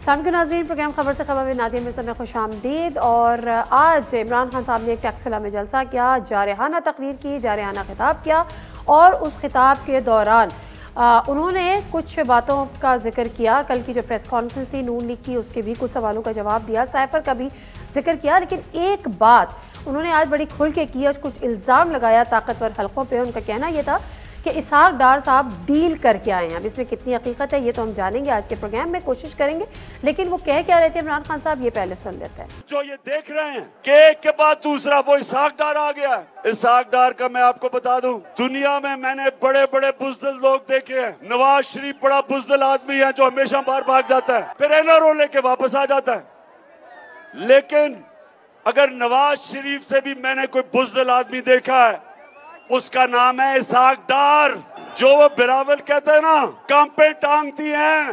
सामने नाज़रीन, प्रोग्राम खबर से खबर में नादिया मिर्ज़ा में खुशामदीद। और आज इमरान खान साहब ने एक टैक्सला में जलसा किया, जारहाना तकरीर की, जारहाना खिताब किया और उस खिताब के दौरान उन्होंने कुछ बातों का जिक्र किया। कल की जो प्रेस कॉन्फ्रेंस थी नून लीग की, उसके भी कुछ सवालों का जवाब दिया, साइफर का भी जिक्र किया। लेकिन एक बात उन्होंने आज बड़ी खुल के की और कुछ इल्ज़ाम लगाया ताकतवर हलकों पर। उनका कहना यह था कि इसहाक डार साहब डील करके आए हैं। अब इसमें कितनी हकीकत है ये तो हम जानेंगे आज के प्रोग्राम में, कोशिश करेंगे। लेकिन वो कह क्या रहे थे इमरान खान साहब, ये पहले सुन लेते हैं। जो ये देख रहे हैं कि एक के बाद दूसरा वो इसहाक डार आ गया है। इसहाक डार का मैं आपको बता दूं, दुनिया में मैंने बड़े बड़े बुज़दिल लोग देखे हैं। नवाज शरीफ बड़ा बुज़दिल आदमी है जो हमेशा बाहर भाग जाता है, फिर एनआरओ लेके वापस आ जाता है। लेकिन अगर नवाज शरीफ से भी मैंने कोई बुज़दिल आदमी देखा है, उसका नाम है इसहाक डार। जो वो बिरावल कहते हैं ना, कम पे टांगती हैं,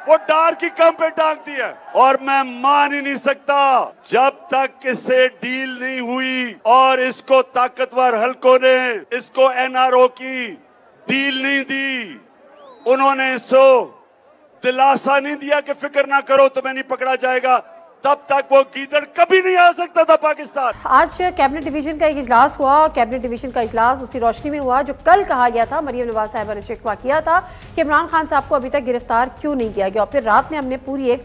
वो डार की कम पे टांगती है। और मैं मान ही नहीं सकता जब तक इससे डील नहीं हुई और इसको ताकतवर हलकों ने इसको एनआरओ की डील नहीं दी, उन्होंने इसको दिलासा नहीं दिया कि फिक्र ना करो तुम्हें नहीं पकड़ा जाएगा, तब तक वो गीदड़ कभी नहीं आ सकता था पाकिस्तान। आज कैबिनेट डिवीजन का एक इजलास हुआ। कैबिनेट डिवीजन का इजलास उसी रोशनी में हुआ जो कल कहा गया था, मरियम नवाज साहिबा ने शिकवा किया था कि इमरान खान साहब को अभी तक गिरफ्तार क्यों नहीं किया गया। और फिर रात में हमने पूरी एक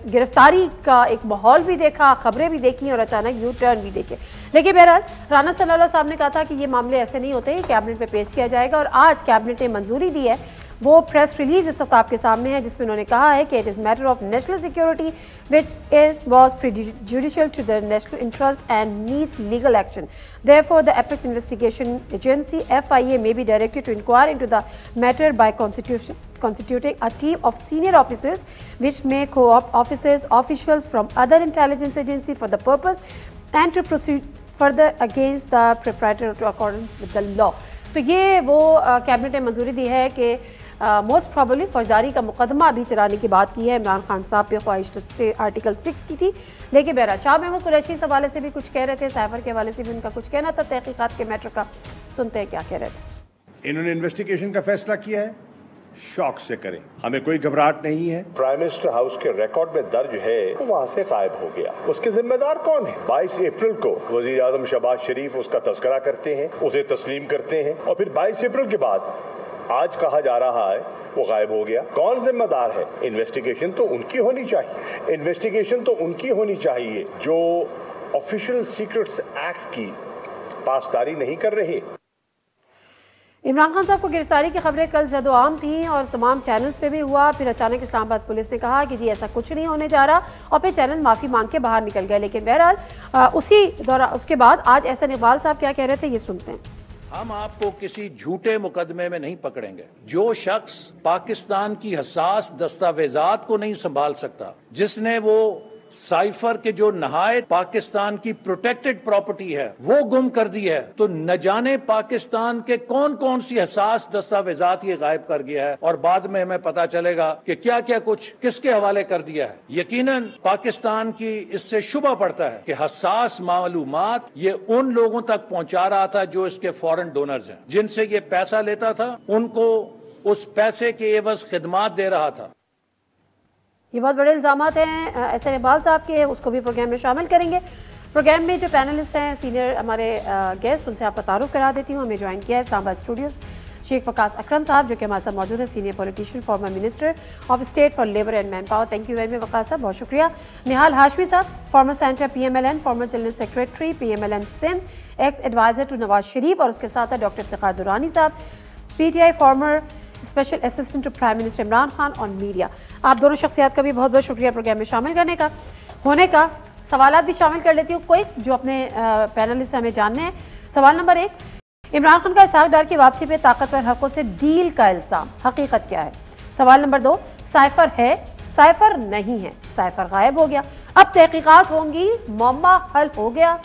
गिरफ्तारी का एक माहौल भी देखा, खबरें भी देखी और अचानक यू टर्न भी देखे। लेकिन बहरहाल राना सल्लल्लाहु साहब ने कहा था कि ये मामले ऐसे नहीं होते, कैबिनेट में पेश किया जाएगा। और आज कैबिनेट ने मंजूरी दी है। वो प्रेस रिलीज इस वक्त आपके सामने है जिसमें उन्होंने कहा है कि it is matter of national security which was prejudicial to the national interest and needs legal action. Therefore, the Apex Investigation Agency (FIA) may be directed to inquire into the matter by constituting a team of senior officers, which may co-opt officials from other intelligence agencies for the purpose, and to proceed further against the proprietor to accordance with the law. तो ये वो cabinet ने मंजूरी दी है कि most probably फौजदारी का मुकदमा भी चलाने की बात की है इमरान खान साहब पे। ख्वाहिश से आर्टिकल 6 की थी, लेकिन बहरा शाह महमूद कुरैशी इस हवाले से भी कुछ कह रहे थे, साइफर के हवाले से भी उनका कुछ कहना था तहकीकात के मैटर का। सुनते हैं क्या कह रहे थे। इन्होंने इन्वेस्टिगेशन का फैसला किया है, शौक से करें, हमें कोई घबराहट नहीं है। प्राइम मिनिस्टर हाउस के रिकॉर्ड में दर्ज है वो वहाँ से गायब हो गया। उसके जिम्मेदार कौन है? 22 अप्रैल को वजीर आजम शहबाज शरीफ उसका तस्करा करते हैं, उसे तस्लीम करते हैं और फिर 22 अप्रैल के बाद आज कहा जा रहा है वो गायब हो गया। कौन जिम्मेदार है? इन्वेस्टिगेशन तो उनकी होनी चाहिए, इन्वेस्टिगेशन तो उनकी होनी चाहिए जो ऑफिशियल सीक्रेट्स एक्ट की पासदारी नहीं कर रहे। इमरान खान साहब को गिरफ्तारी की खबरें कल ज़द-ओ-आम थी और तमाम चैनल्स पे भी हुआ। फिर अचानक इस्लामाबाद पुलिस ने कहा कि जी ऐसा कुछ नहीं होने जा रहा और फिर चैनल माफ़ी मांग के बाहर निकल गए। लेकिन बहरहाल उसी दौरान उसके बाद आज एहसन इकबाल साहब क्या कह रहे थे, ये सुनते हैं। हम आपको किसी झूठे मुकदमे में नहीं पकड़ेंगे। जो शख्स पाकिस्तान की हसास दस्तावेजात को नहीं संभाल सकता, जिसने वो साइफर के जो नहायत पाकिस्तान की प्रोटेक्टेड प्रॉपर्टी है वो गुम कर दी है, तो न जाने पाकिस्तान के कौन कौन सी हसास दस्तावेजात ये गायब कर गया है और बाद में हमें पता चलेगा कि क्या क्या कुछ किसके हवाले कर दिया है। यकीनन पाकिस्तान की इससे शुबा पड़ता है कि हसास मालूमात ये उन लोगों तक पहुंचा रहा था जो इसके फॉरेन डोनर्स हैं, जिनसे ये पैसा लेता था, उनको उस पैसे के एवज खिदमात दे रहा था। ये बहुत बड़े इल्ज़ामात हैं एहसन इकबाल साहब के, उसको भी प्रोग्राम में शामिल करेंगे। प्रोग्राम में जो पैनलिस्ट हैं सीनियर हमारे गेस्ट, उनसे आपका तारुफ करा देती हूँ। हमें ज्वाइन किया है इस्लामाबाद स्टूडियोज शेख वकास अकरम साहब जो कि हमारे साथ मौजूद है, senior politician, former minister of state for labour and manpower. Thank you very much Waqas साहब, बहुत शुक्रिया। निहाल हाशमी साहब, former center PMLN, former general secretary PMLN Sindh, ex adviser to Nawaz Sharif, और उसके साथ है डॉक्टर इफ्तिखार दुरानी साहब, PTI former special assistant to prime minister Imran Khan on media. आप दोनों शख्सियात का भी बहुत बहुत शुक्रिया प्रोग्राम में शामिल करने का, होने का। सवालात भी शामिल कर लेती हूँ कोई जो अपने पैनलिस्ट से हमें जानने हैं। सवाल नंबर 1, इमरान खान का इसहाक डार की वापसी पे ताकतवर हकों से डील का इल्जाम, हकीकत क्या है? सवाल नंबर 2, साइफर है, साइफर नहीं है, साइफर गायब हो गया, अब तहकीकात होंगी, मामला हल हो गया।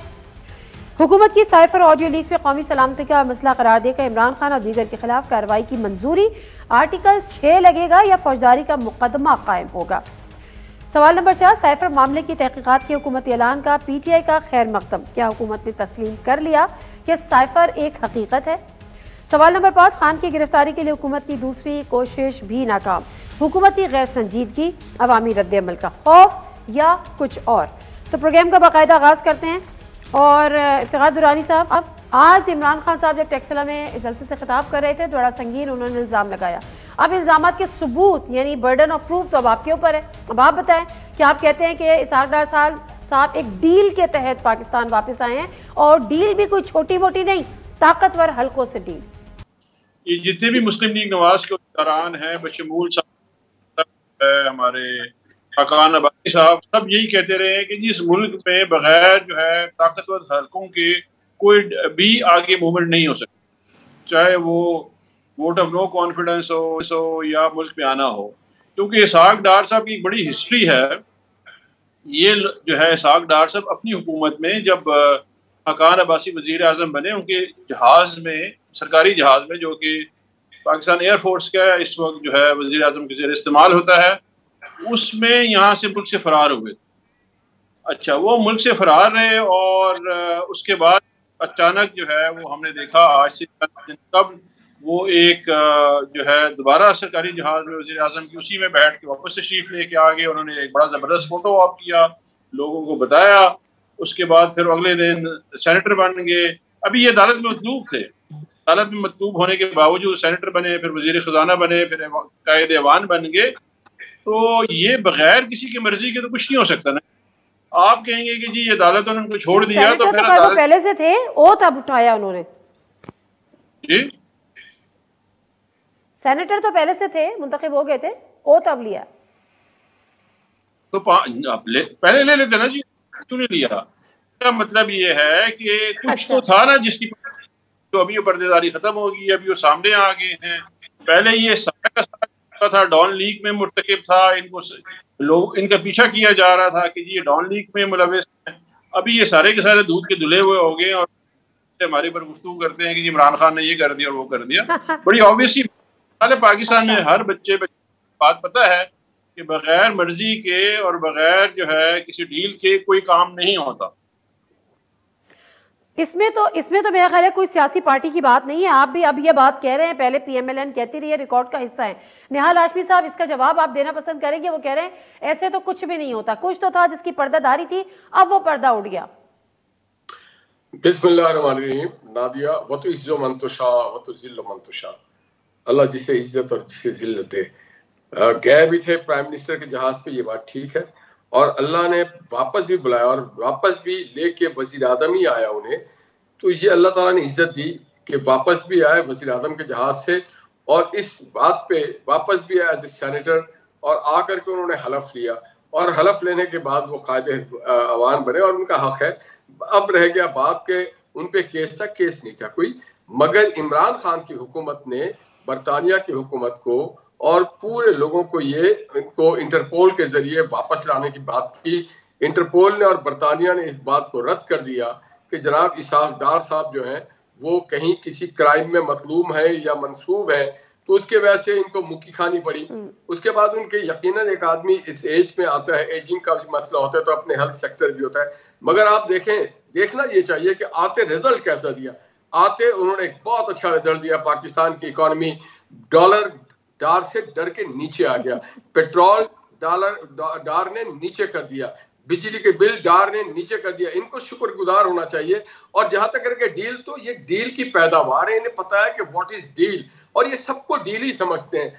हुकूमत की साइफर ऑडियो लीक में कौमी सलामती का मसला करार देकर इमरान खान और दीगर के खिलाफ कार्रवाई की मंजूरी, आर्टिकल 6 लगेगा या फौजदारी का मुकदमा कायम होगा? सवाल नंबर 4, साइफर मामले की तहकीकात के हुकूमती ऐलान का PTI का खैर मकदम, क्या हुकूमत ने तस्लीम कर लिया कि साइफर एक हकीकत है? सवाल नंबर 5, खान की गिरफ्तारी के लिए हुकूमत की दूसरी कोशिश भी नाकाम। हुकूमती गैर संजीदगी, अवामी रद्द-ए-अमल का खौफ या कुछ और। तो प्रोग्राम का बाकायदा आगाज करते हैं। और इफ्तिखार दुरानी साहब, अब आज इमरान खान साहब जब टेक्सला में जलसे से खिताब कर रहे थे, बड़ा संगीन उन्होंने इल्जाम लगाया। अब इल्जामात के सबूत यानी बर्डन ऑफ प्रूफ तो अब आपके ऊपर है। अब आप बताएं कि आप कहते हैं कि इसहाक डार साहब एक डील के तहत पाकिस्तान वापस आए हैं, और डील भी कोई छोटी मोटी नहीं, ताकतवर हल्कों से डील। ये जितने भी मुस्लिम लीग नवाज के दौरान हैं, बशमूल साहब, हमारे हकान अब्बासी साहब, सब यही कहते रहे हैं कि जिस मुल्क में बगैर जो है ताकतवर हल्कों के कोई भी आगे मूवमेंट नहीं हो सकती, चाहे वो वोट ऑफ नो कॉन्फिडेंस हो या मुल्क में आना हो। क्योंकि इसहाक डार साहब की एक बड़ी हिस्ट्री है। ये जो है इसहाक डार साहब अपनी हुकूमत में जब हकान अब्बासी वजीर आज़म बने, उनके जहाज़ में, सरकारी जहाज़ में, जो कि पाकिस्तान एयरफोर्स का इस वक्त जो है वजीर आज़म के ज़रिए इस्तेमाल होता है, उसमें यहाँ से मुल्क से फरार हुए। अच्छा, वो मुल्क से फरार रहे और उसके बाद अचानक जो है वो हमने देखा आज से कब वो एक जो है दोबारा सरकारी जहाज में वज़ीर आज़म की उसी में बैठ के वापस तशरीफ लेके आ गए। उन्होंने एक बड़ा ज़बरदस्त फोटो ऑप किया, लोगों को बताया। उसके बाद फिर अगले दिन सेनेटर बन गए। अभी ये अदालत में मतलूब थे, अदालत में मतलूब होने के बावजूद सेनेटर बने, फिर वज़ीर ख़जाना बने, फिर कायद ऐवान बन गए। तो ये बगैर किसी की मर्जी के तो कुछ नहीं हो सकता ना। आप कहेंगे कि जी अदालत ने उनको छोड़ दिया, तो फिर अदालत पहले से थे, ओथ अब उठाया उन्होंने। जी, सेनेटर तो पहले से थे, मुंतखब हो गए थे, ओथ अब लिया। तो पहले ले लेते ना जी, क्यों नहीं लिया? क्या मतलब ये है कि कुछ तो था ना जिसकी, तो अभी वो पर्देदारी खत्म होगी, अभी वो सामने आ गए हैं। पहले ये सारा का था, डॉन लीग में मुर्तकिब था, इनको लोग इनका पीछा किया जा रहा था कि जी ये डॉन लीग में मुलविस है। अभी ये सारे के सारे दूध के धुले हुए हो गए और हमारे पर गुफ्तगू करते हैं कि जी इमरान खान ने ये कर दिया और वो कर दिया। बड़ी ऑब्वियसली पाकिस्तान में हर बच्चे बात पता है कि बगैर मर्जी के और बगैर जो है किसी डील के कोई काम नहीं होता। इसमें तो मेरा ख्याल है कोई सियासी पार्टी की बात नहीं है। आप भी अब ये बात कह रहे हैं, पहले PMLN कहती रही है, रिकॉर्ड का हिस्सा है। निहाल हाशमी साहब, इसका जवाब आप देना पसंद करेंगे? वो कह रहे हैं ऐसे तो कुछ भी नहीं होता, कुछ तो था जिसकी पर्दादारी थी, अब वो पर्दा उड़ गया। बिस्मिल्लाहिर्रहमानिर्रहीम। नादिया, वो तो इज्जो मंतुशा वो तो जिल्लो मंतुशा, अल्लाह जिसे इज्जत और जिसे जिल्लत दे। गए भी थे प्राइम मिनिस्टर के जहाज पे, ये बात ठीक है, और अल्लाह ने वापस भी बुलाया और वापस भी लेके वजीर आज़म ही आया उन्हें। तो ये अल्लाह ताला ने इज्जत दी कि वापस भी आए वजीर आज़म के जहाज से, और इस बात पे वापस भी आए एज ए सेनेटर, और आकर के उन्होंने हलफ लिया, और हलफ लेने के बाद वो कायदे अवान बने और उनका हक है। अब रह गया बात के उन पे केस था, केस नहीं था कोई, मगर इमरान खान की हुकूमत ने बरतानिया की हुकूमत को और पूरे लोगों को ये इनको इंटरपोल के जरिए वापस लाने की बात की। इंटरपोल ने और बरतानिया ने इस बात को रद्द कर दिया कि जनाब इसहाक डार साहब जो हैं वो कहीं किसी क्राइम में मतलूम है या मंसूब है, तो उसके वजह से इनको मुक्की खानी पड़ी। उसके बाद उनके यकीनन एक आदमी इस एज में आता है, एजिंग का भी मसला होता है, तो अपने हेल्थ सेक्टर भी होता है, मगर आप देखना ये चाहिए कि आते रिजल्ट कैसा दिया। आते उन्होंने एक बहुत अच्छा रिजल्ट दिया। पाकिस्तान की इकोनॉमी डॉलर से डर के नीचे आ गया, पेट्रोल डॉलर ने नीचे कर दिया, बिजली के बिल डार ने नीचे कर दिया। इनको शुक्रगुजार होना चाहिए। और जहां तक करके डील, तो ये डील की पैदावार है, इन्हें पता है कि व्हाट इज डील, और ये सबको डील ही समझते हैं।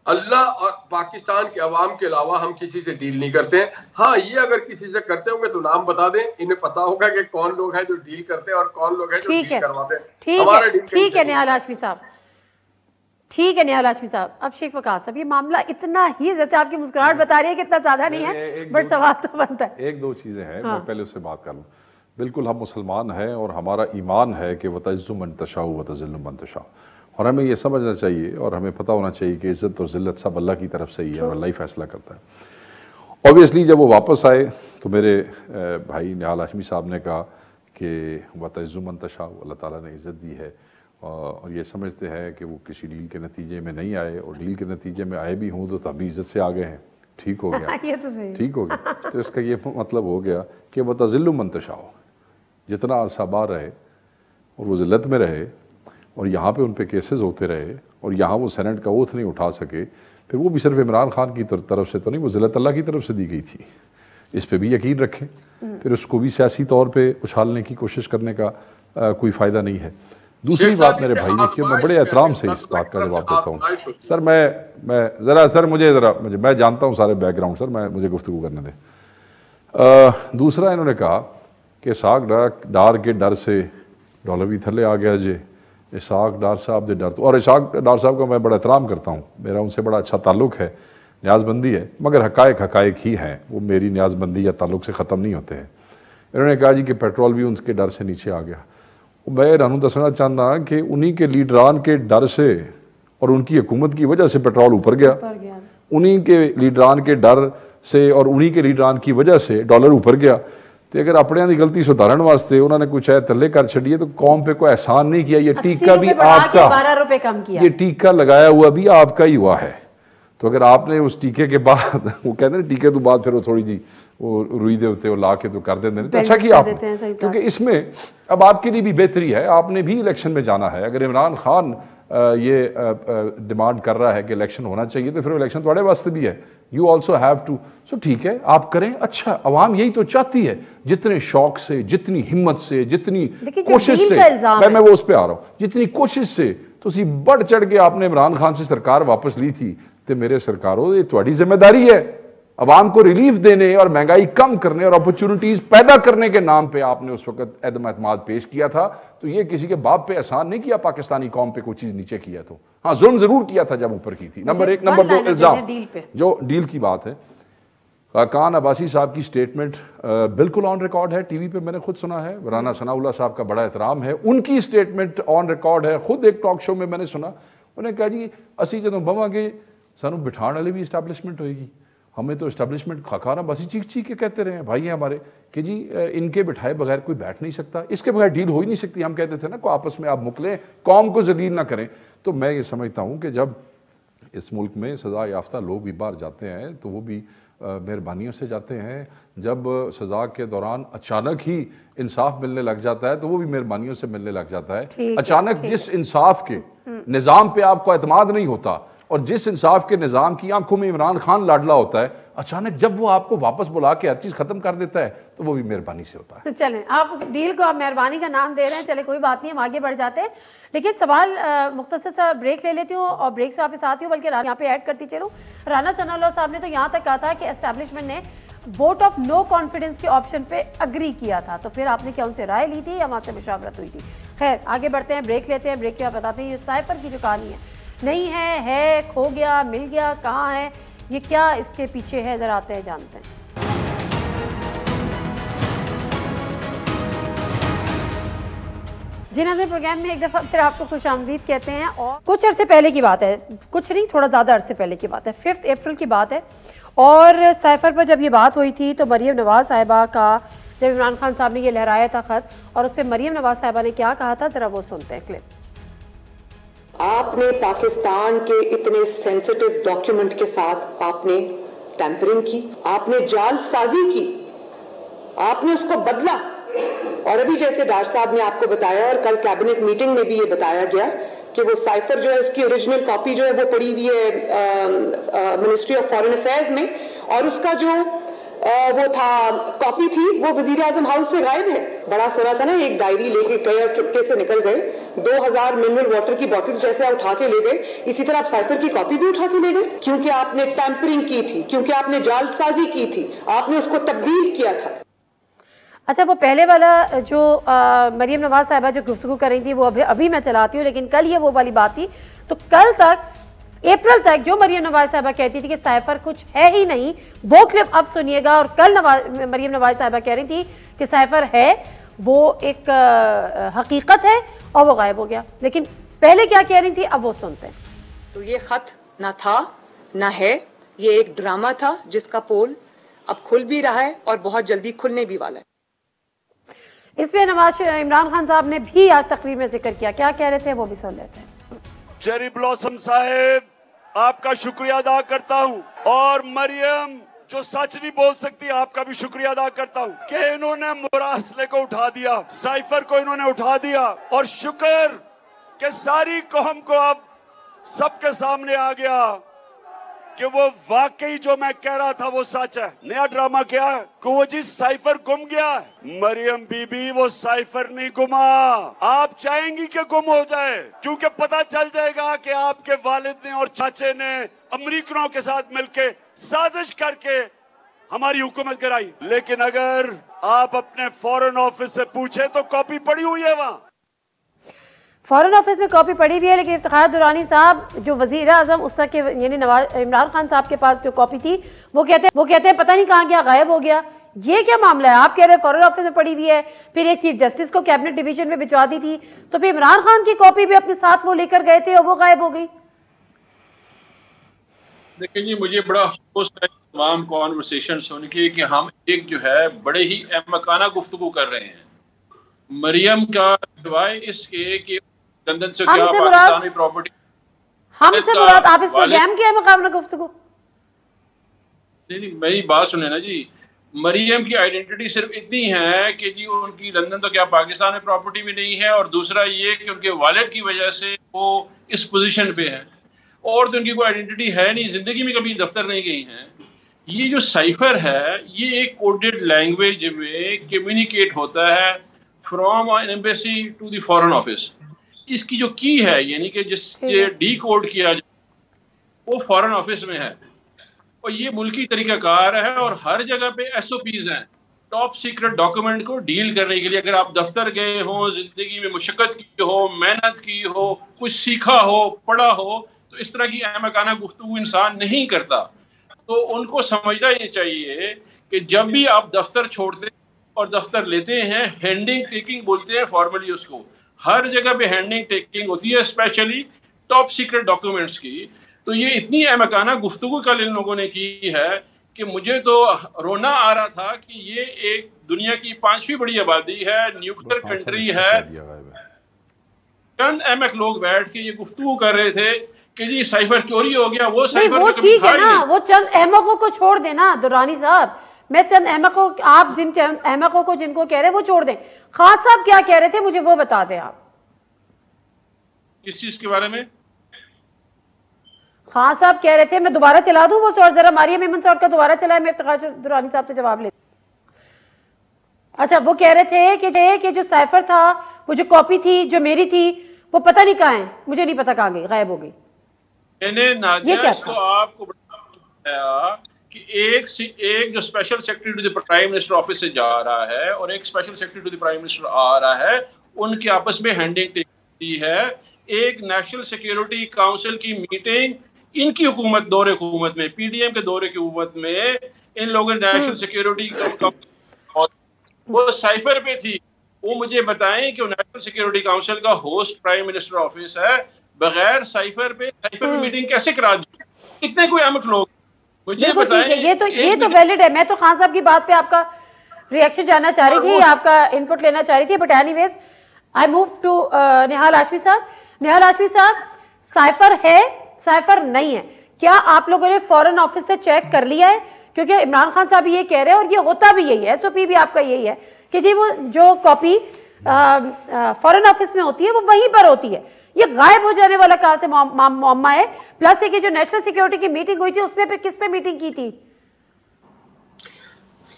अल्लाह और पाकिस्तान के अवाम के अलावा हम किसी से डील नहीं करते हैं। हाँ, ये अगर किसी से करते होंगे तो नाम बता दें, इन्हें पता होगा कि कौन लोग हैं जो डील करते हैं और कौन लोग हैं जो डील करवाते हैं। ठीक है निहाल हाशमी साहब, ठीक है निहाल हाशमी साहब। अब शेख वकास साहब, ये मामला इतना ही, जैसे आपकी मुस्कुराहट बता रही है कि इतना ज्यादा नहीं है, बट सवाल तो बनता है। एक दो चीजें हैं, मैं पहले उससे बात कर लूँ। बिल्कुल हम मुसलमान हैं और हमारा ईमान है कि वतइज़्ज़ु मन तशाउ व तुज़िल्लु मन तशाउ, और हमें ये समझना चाहिए और हमें पता होना चाहिए कि इज़्ज़त और ज़िल्लत सब अल्लाह की तरफ से ही है और अल्लाह ही फैसला करता है। ऑब्वियसली जब वो वापस आए तो मेरे भाई निहाल हाशमी साहब ने कहा कि वतइज़्ज़ु मन तशाउ, अल्लाह ताला ने इज़्ज़त दी है, और ये समझते हैं कि वो किसी डील के नतीजे में नहीं आए, और डील के नतीजे में आए भी हों तो तभी इज़्ज़त से आ गए हैं। ठीक हो गया ये तो सही, ठीक हो गया। तो इसका ये मतलब हो गया कि वतज़िल्लु मन तशाउ, जितना अरसा बार रहे और वो ज़िल्लत में रहे, और यहाँ पे उन पे केसेस होते रहे और यहाँ वो सेनेट का ओथ नहीं उठा सके, फिर वो भी सिर्फ इमरान खान की तरफ से तो नहीं, वो ज़िल्लत अल्लाह की तरफ से दी गई थी। इस पे भी यकीन रखें, फिर उसको भी सियासी तौर पे उछालने की कोशिश करने का कोई फ़ायदा नहीं है। दूसरी बात मेरे भाई देखिए, मैं बड़े एहतराम से इस बात का जवाब देता हूँ सर। मैं जानता हूँ सारे बैकग्राउंड सर, मुझे गुफ्तगू करने दें। दूसरा इन्होंने कहा कि इसाक डार के डर से डॉलर भी थले आ गया जे, इसाक डार साहब दे डर तो, और इसाक डार साहब का मैं बड़ा एहतराम करता हूँ, मेरा उनसे बड़ा अच्छा ताल्लुक है, न्याजबंदी है, मगर हकायक ही हैं, वो मेरी न्याजबंदी या ताल्लुक से ख़त्म नहीं होते हैं। इन्होंने कहा जी कि पेट्रोल भी उनके डर से नीचे आ गया। मैं रानू दसना चाहता कि उन्हीं के लीडरान के डर से और उनकी हुकूमत की वजह से पेट्रोल ऊपर गया, उन्हीं के लीडरान के डर से और उन्हीं के लीडरान की वजह से डॉलर ऊपर गया। तो अगर अपने की गलती सुधारन वास्ते उन्होंने कुछ है थले कर छड़िए तो कौम पे कोई एहसान नहीं किया। ये टीका भी आपका, 12 रुपए कम किया, ये टीका लगाया हुआ भी आपका ही हुआ है। तो अगर आपने उस टीके के बाद वो कहते हैं टीके तो बाद फिर वो थोड़ी जी वो रुई देते हो ला के तो कर देते हैं, तो अच्छा किया आपने, क्योंकि इसमें अब आपके लिए भी बेहतरी है, आपने भी इलेक्शन में जाना है। अगर इमरान खान ये डिमांड कर रहा है कि इलेक्शन होना चाहिए तो फिर इलेक्शन तुम्हारे वास्ते भी है, यू ऑल्सो हैव टू। सो ठीक है, आप करें, अच्छा अवाम यही तो चाहती है, जितने शौक से, जितनी हिम्मत से, जितनी कोशिश से, मैं वो उस पर आ रहा हूँ, जितनी कोशिश से तुसी बढ़ चढ़ के आपने इमरान खान से सरकार वापस ली थी, तो मेरे सरकारों ये तुम्हारी जिम्मेदारी है, अवाम को रिलीफ देने और महंगाई कम करने और अपॉर्चुनिटीज पैदा करने के नाम पे आपने उस वक्त एदम एतमाद पेश किया था। तो ये किसी के बाप पे एहसान नहीं किया, पाकिस्तानी कौम पे कोई चीज नीचे किया तो हाँ जुल्म जरूर किया था जब ऊपर की थी। नंबर एक। नंबर दो, इल्जाम जो डील की बात है, खान अब्बासी साहब की स्टेटमेंट बिल्कुल ऑन रिकॉर्ड है, टीवी पे मैंने खुद सुना है, राना सनाउल्लाह साहब का बड़ा एहतराम है, उनकी स्टेटमेंट ऑन रिकॉर्ड है, खुद एक टॉक शो में मैंने सुना, उन्हें कहा जी असी जो बवांगे सानू बिठाने वाली भी इस्टैब्लिशमेंट होएगी, हमें तो इस्टेब्लिशमेंट खाना बसी चीख चीख के कहते रहे हैं भाई हैं हमारे कि जी इनके बिठाए बगैर कोई बैठ नहीं सकता, इसके बगैर डील हो ही नहीं सकती। हम कहते थे ना को आपस में आप मुकलें, कौम को जलील ना करें। तो मैं ये समझता हूँ कि जब इस मुल्क में सज़ा याफ्ता लोग भी बाहर जाते हैं तो वो भी मेहरबानियों से जाते हैं, जब सज़ा के दौरान अचानक ही इंसाफ मिलने लग जाता है तो वो भी मेहरबानियों से मिलने लग जाता है। अचानक जिस इंसाफ के निज़ाम पे आपको एतमाद नहीं होता और जिस इंसाफ के निज़ाम की आंखों में इमरान खान लाडला होता है, अचानक जब वो आपको वापस बुला के हर चीज़ खत्म कर देता है तो वो भी मेहरबानी से होता है। तो चलें, आप उस डील को आप मेहरबानी का नाम दे रहे हैं, चले कोई बात नहीं, हम आगे बढ़ जाते हैं। लेकिन सवाल मुख्तसर सा ब्रेक ले लेती हूँ और ब्रेक से वापस आती हूँ, बल्कि यहाँ पे ऐड करती चलूँ। राना सनाउल्लाह साहब ने तो यहाँ तक कहा था कि एस्टैब्लिशमेंट ने वोट ऑफ नो कॉन्फिडेंस के ऑप्शन पे अग्री किया था, तो फिर आपने क्या उनसे राय ली थी या वहाँ से मुशावरत हुई थी? खैर आगे बढ़ते हैं, ब्रेक लेते हैं, ब्रेक के बाद बताते हैं ये साइफर की जो कहानी नहीं है, खो गया, मिल गया, कहाँ है, ये क्या इसके पीछे है, जरा आते हैं जानते हैं। जी नाज़रीन, प्रोग्राम में एक दफ़ा फिर आपको खुशामदीद कहते हैं। और कुछ अरसे पहले की बात है, कुछ नहीं थोड़ा ज़्यादा अरसे पहले की बात है, 5 अप्रैल की बात है, और साइफर पर जब ये बात हुई थी तो मरियम नवाज साहिबा का, जब इमरान खान साहब ने ये लहराया था खत और उस पर मरियम नवाज साहिबा ने क्या कहा था, ज़रा वो सुनते हैं क्लिप। आपने पाकिस्तान के इतने सेंसिटिव डॉक्यूमेंट के साथ आपने टैंपरिंग की, आपने जालसाजी की, आपने उसको बदला। और अभी जैसे डार साहब ने आपको बताया और कल कैबिनेट मीटिंग में भी ये बताया गया कि वो साइफर जो है इसकी ओरिजिनल कॉपी जो है वो पड़ी हुई है मिनिस्ट्री ऑफ फॉरेन अफेयर्स में, और उसका जो वो था कॉपी थी वो वजीर आजम हाउस से गायब है। बड़ा सुना था ना, एक डायरी लेके गए और चुपके से निकल गए, 2000 मिनरल वाटर की बॉटल्स जैसे उठा के ले गए, इसी तरह आप साइफर की कॉपी भी उठा के ले गए, क्योंकि आपने टैंपरिंग की थी, क्योंकि आपने जालसाजी की थी, आपने उसको तब्दील किया था। अच्छा, वो पहले वाला जो मरियम नवाज साहिबा जो गुफ्तगू कर रही थी वो अभी मैं चलाती हूँ, लेकिन कल ये वो वाली बात थी। तो कल तक, अप्रैल तक जो मरियम नवाज साहिबा कहती थी कि साइफर कुछ है ही नहीं, वो क्लिप अब सुनिएगा। और कल मरियम नवाज साहिबा कह रही थी कि साइफर है, वो एक हकीकत है और वो गायब हो गया। लेकिन पहले क्या कह रही थी, अब वो सुनते हैं। तो ये खत ना था ना है, ये एक ड्रामा था जिसका पोल अब खुल भी रहा है और बहुत जल्दी खुलने भी वाला है। इस पे इमरान खान साहब ने भी आज तकरीर में जिक्र किया, क्या कह रहे थे वो भी सुन लेते हैं। चेरी ब्लॉसम साहेब, आपका शुक्रिया अदा करता हूं, और मरियम जो सच नहीं बोल सकती, आपका भी शुक्रिया अदा करता हूं कि इन्होंने मुरासले को उठा दिया, साइफर को इन्होंने उठा दिया। और शुक्र कि सारी कौम को अब सबके सामने आ गया कि वो वाकई जो मैं कह रहा था वो सच है। नया ड्रामा क्या है कि वो जी साइफर गुम गया है। मरियम बीबी वो साइफर नहीं गुमा। आप चाहेंगी कि गुम हो जाए, क्योंकि पता चल जाएगा कि आपके वालिद ने और चाचे ने अमेरिकनों के साथ मिलकर साजिश करके हमारी हुकूमत कराई। लेकिन अगर आप अपने फॉरेन ऑफिस से पूछे तो कॉपी पड़ी हुई है वहां। फॉरेन ऑफिस में कॉपी पड़ी हुई है, लेकिन इफ्तिखार दुरानी साहब जो वजीर आजम उस के यानी इमरान खान साहब के पास जो कॉपी थी वो कहते हैं पता नहीं कहाँ गया, गायब हो गया। ये क्या मामला है? आप कह रहे हैं फॉरेन ऑफिस में पड़ी हुई है, फिर एक चीफ जस्टिस को कैबिनेट डिवीजन में भिजवा दी थी, तो फिर इमरान खान की कॉपी भी अपने साथ वो लेकर गए थे और वो गायब हो गई। देखिए जी, मुझे बड़ा अफसोस है तमाम कॉन्वर्सेशन सुन के कि हम एक जो है बड़े ही अहमकाना गुफ्तगू कर रहे हैं। मरियम का सिवाय इसके कि लंदन से क्या पाकिस्तानी प्रॉपर्टी हमसे मुराद आप इस प्रोग्राम के मुकाबला गुफ्तगू नहीं, मेरी बात सुने ना जी। मरियम की आइडेंटिटी सिर्फ इतनी है कि जी उनकी लंदन तो क्या पाकिस्तान में प्रॉपर्टी भी नहीं है, और दूसरा ये कि उनके वालिद की वजह से वो इस पोजीशन पे है, और तो उनकी कोई आइडेंटिटी है नहीं, जिंदगी में कभी दफ्तर नहीं गई हैं। ये जो साइफर है ये एक कोडेड लैंग्वेज में कम्युनिकेट होता है from an embassy to the foreign office. इसकी जो की है यानी कि जिससे डी कोड किया जाए वो फॉरेन ऑफिस में है, और ये मुल्की तरीकाकार है, और हर जगह पे SOPs हैं टॉप सीक्रेट डॉक्यूमेंट को डील करने के लिए। अगर आप दफ्तर गए हो, जिंदगी में मुशक्कत की हो, मेहनत की हो, कुछ सीखा हो, पढ़ा हो, तो इस तरह की अहमकाना गुफ्तगू इंसान नहीं करता। तो उनको समझना ये चाहिए कि जब भी आप दफ्तर छोड़ते और दफ्तर लेते हैं, हैंडिंग टेकिंग बोलते हैं फॉर्मली उसको, हर जगह पे हैंडिंग टेकिंग होती है, स्पेशली टॉप सीक्रेट डॉक्यूमेंट्स की। तो ये इतनी अहमकाना गुफ्तगू कल इन लोगों ने की है कि मुझे तो रोना आ रहा था कि ये एक दुनिया की 5वीं बड़ी आबादी है, न्यूक्लियर कंट्री है, चंद अहमक लोग बैठ के ये गुफ्तगू कर रहे थे कि जी साइफर चोरी हो गया। वो साइफर वो ठीक है ना, वो चंद अहमकों को छोड़ देना दुरानी साहब। मैं चंद अहमकों, आप जिन अहमकों को जिनको कह रहे हैं वो छोड़ दें। खान साहब क्या कह रहे थे मुझे वो बता दें आप। किस चीज के बारे में? खान साहब कह रहे थे, मैं दोबारा चला दूं वो शॉट, जरा मारिया मेमन शॉट का दोबारा चलाए, मैं इफ्तिखार दुरानी साहब से जवाब ले। अच्छा, वो कह रहे थे कि जो साइफर था, वो जो कॉपी थी जो मेरी थी, वो पता नहीं कहाँ है, मुझे नहीं पता कहाँ गई, गायब हो गई। मैंने नादिया इसको आपको बताया कि एक जो special secretary to the prime minister office से जा रहा है और एक special secretary to the prime minister आ रहा है, उनके आपस में हैंडिंग टेकती है। एक नेशनल सिक्योरिटी काउंसिल की मीटिंग इनकी हुकूमत, दौरे हुकूमत में, PDM के दौरे की हुकूमत में इन लोगों ने नेशनल सिक्योरिटी वो साइफर पे थी। वो मुझे बताएं कि नेशनल सिक्योरिटी काउंसिल का होस्ट प्राइम मिनिस्टर ऑफिस है, बगैर साइफर पे मीटिंग कैसे करा दी? कितने कोई अहमक लोग मुझे बताएं। ये तो वैलिड है। मैं तो खान साहब की बात पे आपका रिएक्शन जानना चाह रही थी, आपका इनपुट लेना चाह रही थी, but anyways I move to Nihal Hashmi साहब। निहाल हाशमी साहब, साइफर है, साइफर नहीं है, क्या आप लोगों ने फॉरेन ऑफिस से चेक कर लिया है? क्योंकि इमरान खान साहब ये कह रहे हैं और ये होता भी यही है, SOP भी आपका यही है कि जी वो जो कॉपी फॉरेन ऑफिस में होती है वो वहीं पर होती है। ये गायब हो जाने वाला कहां से मामला है? प्लस एक जो नेशनल सिक्योरिटी की मीटिंग हुई थी उसमें फिर किस पे मीटिंग की थी?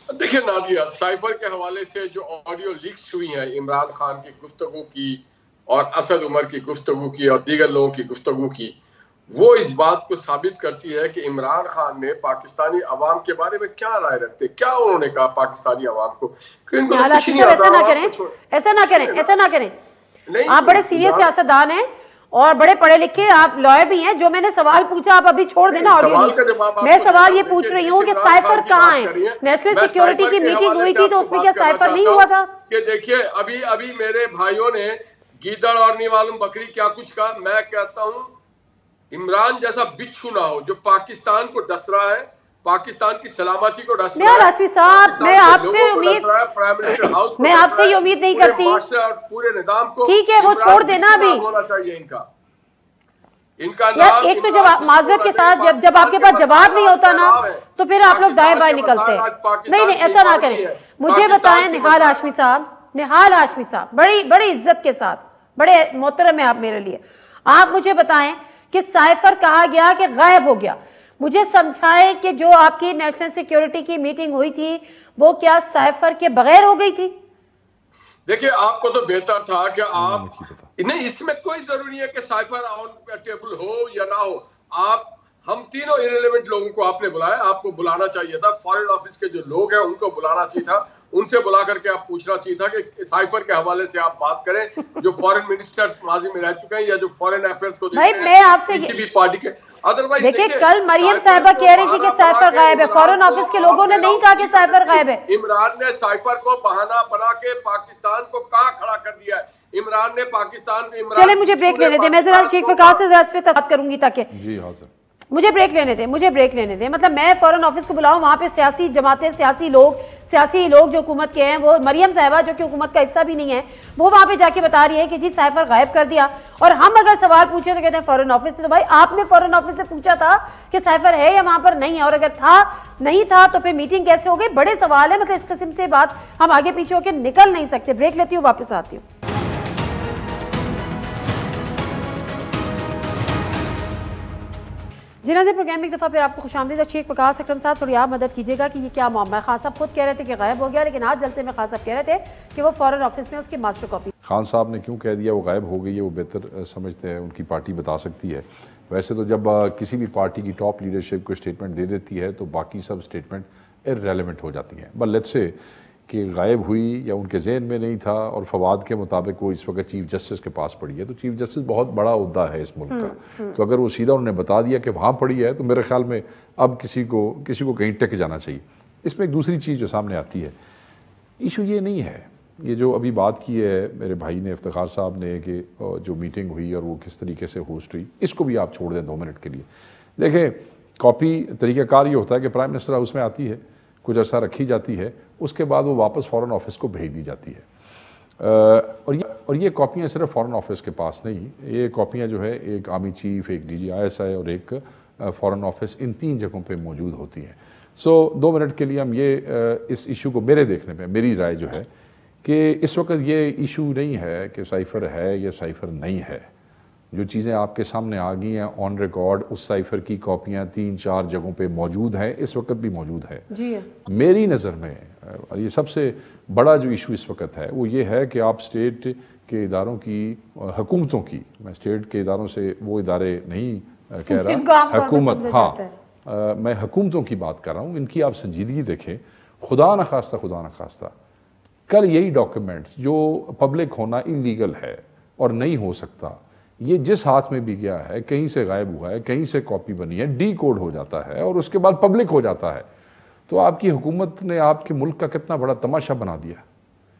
देखिए नादिया, साइफर के हवाले से जो ऑडियो लीक्स हुई हैं इमरान खान की गुफ्तगू की और असद उमर की गुफ्तगू की और दीगर लोगों की गुफ्तगू की, वो इस बात को साबित करती है कि इमरान खान ने पाकिस्तानी अवाम के बारे में क्या राय रखते, क्या उन्होंने कहा पाकिस्तानी अवाम को। ऐसा ना करें। आप बड़े सीरियस सियासतदान हैं और बड़े पढ़े लिखे, आप लॉयर भी हैं। जो मैंने सवाल पूछा आप अभी छोड़ देना ऑडियो। मैं सवाल ये पूछ रही हूँ कि साइफर कहाँ है? नेशनल सिक्योरिटी की मीटिंग हुई थी तो उसमें क्या साइफर नहीं हुआ था? देखिए, अभी मेरे भाइयों ने गीदड़ और नहीं मालूम बकरी क्या कुछ कहा। मैं कहता हूँ इमरान जैसा बिच्छू ना हो जो पाकिस्तान को डस रहा है, पाकिस्तान की सलामती को डस रहा है। साहब, मैं आपसे ये उम्मीद नहीं करती पूरे निजाम को। ठीक है, वो छोड़ देना अभी। होना चाहिए इनका यार, एक तो जब माजरत के साथ जब आपके पास जवाब नहीं होता ना तो फिर आप लोग दाएं बाएं निकलते हैं। नहीं, ऐसा ना करें। मुझे बताएं निहाल हाशमी साहब, बड़ी इज्जत के साथ बड़े मोहतरम है आप मेरे लिए। आप मुझे बताएं कि साइफर कहा गया कि गायब हो गया, मुझे समझाएं कि जो आपकी नेशनल सिक्योरिटी की मीटिंग हुई थी वो क्या साइफर के बगैर हो गई थी? देखिए, आपको तो बेहतर था कि आप नहीं, इसमें कोई जरूरी है कि साइफर ऑन टेबल हो या ना हो। आप हम तीनों इरेलेवेंट लोगों को आपने बुलाया, आपको बुलाना चाहिए था। फॉरेन ऑफिस के जो लोग हैं उनको बुलाना चाहिए था, उनसे बुला करके आप पूछना चाहिए था कि साइफर के हवाले से आप बात करें, जो फॉरेन मिनिस्टर्स माजी में रह चुके हैं या जो फॉरेन अफेयर्स को देखते हैं, मैं आपसे किसी भी पार्टी के। अदरवाइज देखिए, कल मरियम साहिबा कह रही थी कि साइफर गायब है, फॉरेन ऑफिस के लोगों ने नहीं कहा कि साइफर गायब है। इमरान ने साइफर को बहाना बना के पाकिस्तान को कहां खड़ा कर दिया है। इमरान ने पाकिस्तान, चले मुझे ब्रेक लेने दे, मैं जरा चीफ वकार से जरा इस पे बात करूंगी ताकि जी हाँ सर मुझे ब्रेक लेने दे। मतलब मैं फॉरेन ऑफिस को बुलाऊं, वहां पे सियासी जमातें, सियासी लोग जो हुकूमत के हैं, वो मरियम साहिबा जो कि हुकूमत का हिस्सा भी नहीं है, वो वहां पे जाके बता रही है कि जी साइफर गायब कर दिया। और हम अगर सवाल पूछे तो कहते हैं फॉरेन ऑफिस से। तो भाई आपने फॉरेन ऑफिस से पूछा था कि साइफर है या वहां पर नहीं है, और अगर था नहीं था तो फिर मीटिंग कैसे हो गई? बड़े सवाल है। मतलब इस किस्म से बात हम आगे पीछे होकर निकल नहीं सकते। ब्रेक लेती हूँ, वापस आती हूँ। जी नाज़रीन, प्रोग्राम में एक दफ़ा फिर आपको खुशामदीद। चीफ वकास अकरम साहब, थोड़ी आप मदद कीजिएगा कि ये क्या मामला है। खान साहब खुद कह रहे थे कि गायब हो गया, लेकिन आज जलसे में खान साहब कह रहे थे कि वो फॉरेन ऑफिस में उसकी मास्टर कॉपी। खान साहब ने क्यों कह दिया वो गायब हो गई है, वो बेहतर समझते हैं, उनकी पार्टी बता सकती है। वैसे तो जब किसी भी पार्टी की टॉप लीडरशिप को स्टेटमेंट दे देती है तो बाकी सब स्टेटमेंट इररेलेवेंट हो जाती हैं। बट लेट्स से कि गायब हुई या उनके जहन में नहीं था, और फवाद के मुताबिक वो इस वक्त चीफ जस्टिस के पास पड़ी है, तो चीफ जस्टिस बहुत बड़ा उहदा है इस मुल्क का। तो अगर वो सीधा उन्होंने बता दिया कि वहाँ पड़ी है, तो मेरे ख्याल में अब किसी को कहीं टेक जाना चाहिए। इसमें एक दूसरी चीज़ जो सामने आती है, इशू ये नहीं है, ये जो अभी बात की है मेरे भाई ने, इफ्तिखार साहब ने, कि जो मीटिंग हुई और वो किस तरीके से होस्ट हुई, इसको भी आप छोड़ दें 2 मिनट के लिए। देखें, कॉपी तरीक़ाकार ये होता है कि प्राइम मिनिस्टर हाउस में आती है, कुछ अर्सा रखी जाती है, उसके बाद वो वापस फॉरेन ऑफिस को भेज दी जाती है। और ये कॉपियाँ सिर्फ फॉरेन ऑफिस के पास नहीं, ये कॉपियाँ जो है एक आर्मी चीफ, एक DGISI और एक फॉरेन ऑफिस, इन 3 जगहों पे मौजूद होती हैं। सो 2 मिनट के लिए हम ये इस इशू को मेरे देखने में, मेरी राय जो है कि इस वक्त ये इशू नहीं है कि साइफर है या साइफर नहीं है। जो चीज़ें आपके सामने आ गई हैं ऑन रिकॉर्ड, उस साइफर की कॉपियाँ 3-4 जगहों पे मौजूद हैं, इस वक्त भी मौजूद है। जी मेरी नज़र में ये सबसे बड़ा जो इशू इस वक्त है वो ये है कि आप स्टेट के इदारों की, हुकूमतों की, मैं स्टेट के इदारों से वो इदारे नहीं कह रहा, हुकूमत, हाँ मैं हुकूमतों की बात कर रहा हूँ, इनकी आप संजीदगी देखें। खुदा न खास्ता कल यही डॉक्यूमेंट जो पब्लिक होना इलीगल है और नहीं हो सकता, ये जिस हाथ में भी गया है, कहीं से गायब हुआ है, कहीं से कॉपी बनी है, डी कोड हो जाता है और उसके बाद पब्लिक हो जाता है, तो आपकी हुकूमत ने आपके मुल्क का कितना बड़ा तमाशा बना दिया।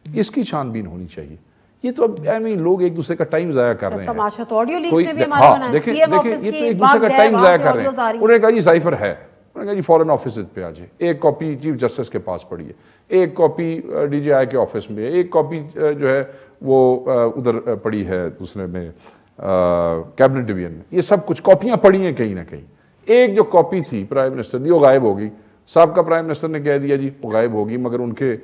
इसकी छानबीन होनी चाहिए। ये तो अब लोग एक दूसरे का टाइम ज़ाया कर रहे हैं। तमाशा तो ऑडियो लीक्स ने भी हमारा बनाया है। देखें, ये तो एक दूसरे का टाइम ज़ाया कर रहे हैं। उन्होंने कहा जी साइफर है, उन्होंने कहा जी फॉरेन ऑफिस पे आ जाए, एक कॉपी चीफ जस्टिस के पास पड़ी है, एक कॉपी DGI के ऑफिस में, एक कॉपी जो है वो उधर पड़ी है दूसरे में कैबिनेट डिवीजन में। ये सब कुछ कॉपियां पड़ी हैं कहीं ना कहीं। एक जो कॉपी थी प्राइम मिनिस्टर दी वो गायब हो गई। साहब प्राइम मिनिस्टर ने कह दिया जी वो गायब होगी, मगर उनके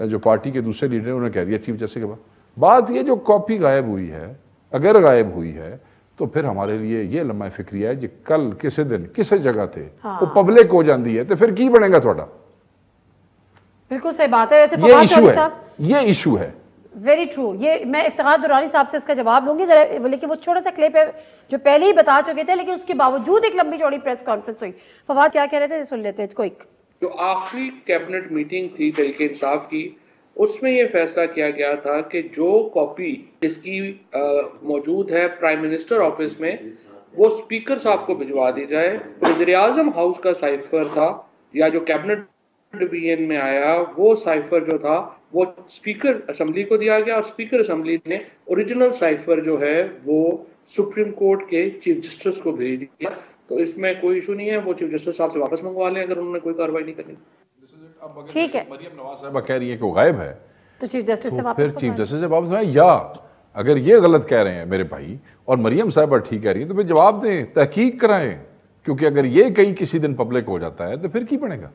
जो पार्टी के दूसरे लीडर उन्होंने कह दिया चीफ जस्टिस के बाद। बात ये जो कॉपी गायब हुई है, अगर गायब हुई है तो फिर हमारे लिए ये लम्हा फिक्रिया है जी कल किसी दिन किसी जगह थे वो पब्लिक हो जाती है तो फिर की बनेगा थोड़ा। बिल्कुल सही बात है। वैसे ये इशू है। Very true. ये मैं इफ्तिखार दुरानी साहब से इसका जवाब लूंगी, लेकिन वो छोटा सा क्लिप है जो पहले ही बता चुके थे, लेकिन उसके बावजूद एक लंबी चौड़ी प्रेस कॉन्फ्रेंस हुई। फवाद क्या कह रहे थे सुन लेते हैं। क्विक जो आखिरी कैबिनेट मीटिंग थी तहरीके इंसाफ की, उसमें यह फैसला किया गया था कि जो कॉपी इसकी मौजूद है प्राइम मिनिस्टर ऑफिस में वो स्पीकर साहब को भिजवा दी जाए। वज़ीर-ए-आज़म हाउस का साइफर था या जो कैबिनेट डिवीजन में आया वो साइफर जो था वो स्पीकर असेंबली को दिया गया और स्पीकर असेंबली ने ओरिजिनल साइफर जो है वो सुप्रीम कोर्ट के चीफ जस्टिस को भेज दिया। तो इसमें कोई इशू नहीं है, वो चीफ जस्टिस साहब से वापस मंगवा लें अगर उन्होंने कोई कार्रवाई नहीं करनी। ठीक है, मरियम नवाज साहिबा कह रही है कि वो गायब है तो चीफ जस्टिस से वापस, फिर चीफ जस्टिस से वापस आए, या अगर ये गलत कह रहे हैं मेरे भाई और मरियम साहिबा ठीक कह रही है तो फिर जवाब दें, तहकीक कराएं, क्योंकि अगर ये कहीं किसी दिन पब्लिक हो जाता है तो फिर की बनेगा।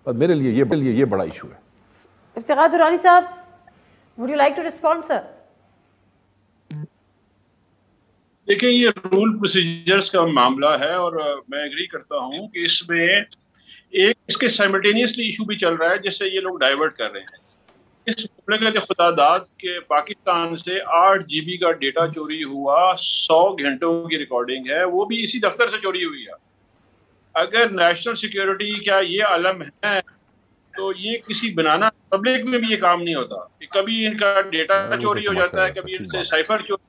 और मेरे लिए ये बड़ा इशू है। इफ्तिखार दुरानी साहब, would you like to respond sir? देखिए, ये रूल प्रोसीजर्स का मामला है और मैं एग्री करता हूँ कि इसमें एक इसके साइमल्टेनियसली इशू भी चल रहा है जिससे ये लोग डाइवर्ट कर रहे हैं। इस मुल्क खुदादाद के पाकिस्तान से 8 GB का डेटा चोरी हुआ, 100 घंटों की रिकॉर्डिंग है, वो भी इसी दफ्तर से चोरी हुई है। अगर नेशनल सिक्योरिटी क्या ये आलम है तो ये किसी बनाना पब्लिक में भी ये काम नहीं होता कि कभी इनका डेटा चोरी हो जाता है, कभी इनसे साइफर चोरी,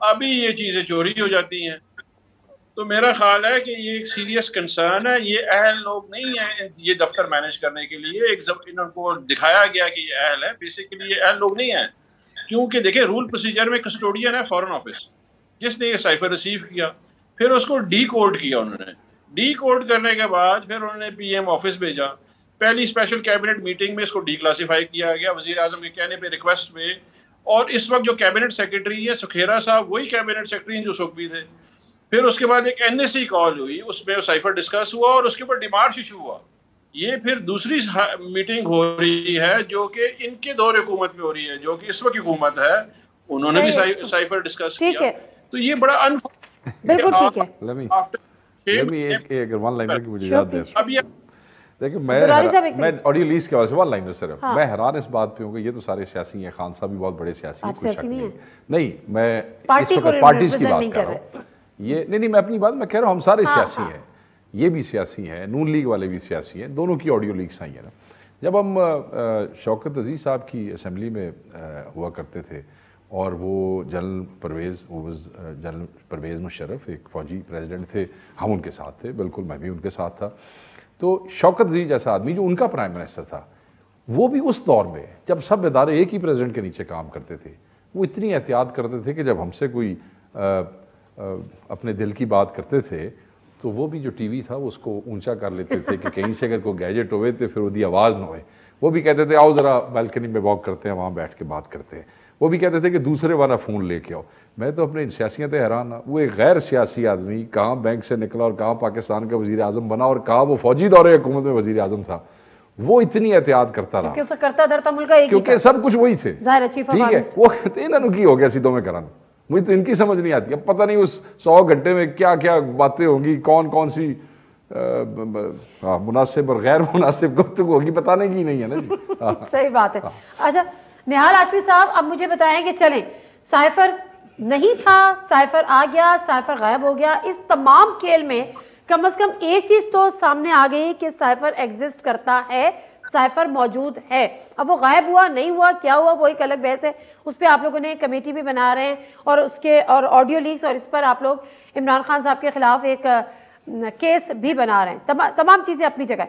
अभी ये चीजें चोरी हो जाती हैं। तो मेरा ख्याल है कि ये एक सीरियस कंसर्न है। ये अहल लोग नहीं है ये दफ्तर मैनेज करने के लिए। इनको दिखाया गया कि ये अहल है, बेसिकली ये अहल लोग नहीं है। क्योंकि देखिए, रूल प्रोसीजर में कस्टोडियन है फॉरेन ऑफिस, जिसने ये साइफर रिसीव किया, फिर उसको डी कोड किया उन्होंने। डी कोड करने के बाद फिर उन्होंने PM ऑफिस भेजा। पहली स्पेशल कैबिनेट मीटिंग में इसको डिक्लासीफाई किया गया वजीर आजम के कहने पे, रिक्वेस्ट पे। और इस वक्त जो कैबिनेट सेक्रेटरी है सुखेरा साहब, वही कैबिनेट सेक्रेटरी जो सुखबी थे। फिर उसके बाद एक NSC कॉल हुई, उसमें साइफर डिस्कस हुआ और उसके ऊपर डिमार्च इशू हुआ। ये फिर दूसरी मीटिंग हो रही है जो कि इनके दौर हुकूमत में हो रही है, जो कि इस वक्त हुकूमत है, उन्होंने भी साइफर डिस्कस किया। तो ये बड़ा बिल्कुल ठीक है। देखिए, मैं ऑडियो लीज के वजह से वन लाइन में सिर्फ मैं हैरान इस बात पे हूँ कि ये तो सारे सियासी हैं, खान साहब भी बहुत बड़े सियासी हैं, कोई शक नहीं। मैं इस वक्त पार्टीज की बात कर रहा हूँ। ये नहीं, मैं अपनी बात मैं कह रहा हूँ, हम सारे सियासी हैं, ये भी सियासी हैं, नून लीग वाले भी सियासी हैं, दोनों की ऑडियो लीक्स आई है ना। जब हम शौकत अजीज साहब की असेंबली में हुआ करते थे और वो जनरल परवेज़ मुशर्रफ एक फ़ौजी प्रेसिडेंट थे, हम उनके साथ थे, बिल्कुल मैं भी उनके साथ था। तो शौकत अजीज जैसा आदमी जो उनका प्राइम मिनिस्टर था, वो भी उस दौर में जब सब इदारे एक ही प्रेसिडेंट के नीचे काम करते थे, वो इतनी एहतियात करते थे कि जब हमसे कोई अपने दिल की बात करते थे तो वो भी जो TV था उसको ऊंचा कर लेते थे कि कहीं से अगर कोई गैजेट होए तो फिर उसकी आवाज़ ना होए। वो भी कहते थे आओ ज़रा बालकनी में वॉक करते हैं, वहाँ बैठ के बात करते हैं। वो भी कहते थे कि दूसरे वाला फ़ोन लेके आओ। मैं तो अपने सियासियत हैरान ना, वो एक गैर सियासी आदमी कहाँ बैंक से निकला और कहाँ पाकिस्तान का वज़ीर आज़म बना और कहाँ वो फ़ौजी दौरे हुकूमत में वज़ीर आज़म था, वो इतनी एहतियात करता रहा क्योंकि सब कुछ वही थे। ठीक है, वो कहते इन्होंने की हो गया सीधों में कराना, मुझे तो इनकी समझ नहीं आती। अब पता नहीं उस 100 घंटे में क्या क्या बातें होंगी, कौन कौन सी मुनासिब और गैर मुनासिब गुफ्तगू होगी, बताने की नहीं है ना जी। सही बात है। अच्छा निहाल हाशमी साहब, अब मुझे बताएं कि चलें, साइफर नहीं था, साइफर आ गया, साइफर गायब हो गया, इस तमाम खेल में कम से कम एक चीज तो सामने आ गई कि साइफर एग्जिस्ट करता है, साइफर मौजूद है। अब वो गायब हुआ नहीं हुआ, क्या हुआ, वो एक अलग बहस है। उस पर आप लोगों ने कमेटी भी बना रहे हैं और उसके और ऑडियो लीक्स और इस पर आप लोग इमरान खान साहब के खिलाफ एक केस भी बना रहे हैं। तमाम चीज़ें अपनी जगह।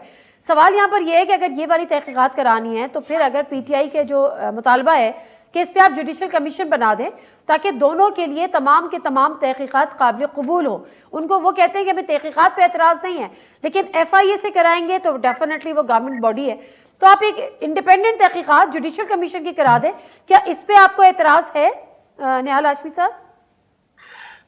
सवाल यहाँ पर यह है कि अगर ये वाली तहकीकात करानी है तो फिर अगर PTI के जो मुतालबा है कि इस पर आप जुडिशल कमीशन बना दें ताकि दोनों के लिए तमाम के तमाम तहकीकात काबिल कबूल हो। उनको वो कहते हैं कि हमें तहकीकात पे एतराज़ नहीं है, लेकिन FIA से कराएंगे तो डेफिनेटली वो गवर्नमेंट बॉडी है, तो आप एक इंडिपेंडेंट तहकीकात जुडिशल कमीशन की करा दें। क्या इस पे आपको एतराज़ है निहाल हाशमी साहब?